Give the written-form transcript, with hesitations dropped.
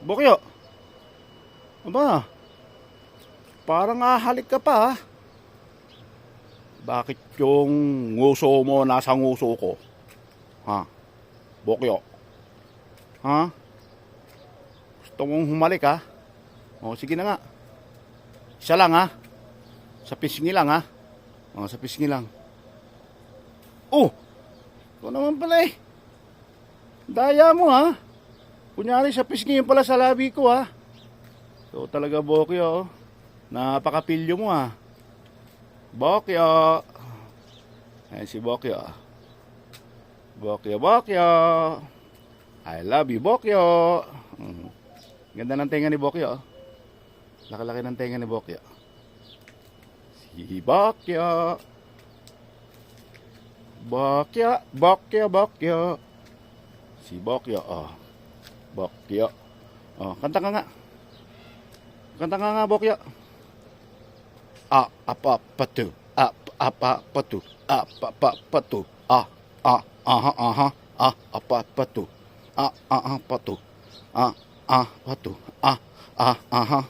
Bokyo. Aba, parang ahalik ka pa, ha? Bakit yung nguso mo nasa nguso ko? Ha? Bokyo. Ha? Gusto mong humalik, ha? O, sige na nga. Isa lang, ha? Sa pisngi lang, ha? O, sa pisngi lang. Oh! Ito naman pala, eh. Daya mo, ha? Kunyari sa pisngi pala sa labi ko, ha? Ito talaga, Bokyo, oh. Napakapilyo mo, ha? Bokyo. Ayan si Bokyo. Bokyo, Bokyo. I love you, Bokyo. Ganda ng tenga ni Bokyo. Laki-laki ng tenga ni Bokyo. Si Bokyo. Bokyo, Bokyo, Bokyo. Si Bokyo, oh. Bokyo. Oh, kanta ka nga. Kanta ka nga, Bokyo. Apa patu, apa patu, apa patu, aha, apa patu, patu, patu, aha.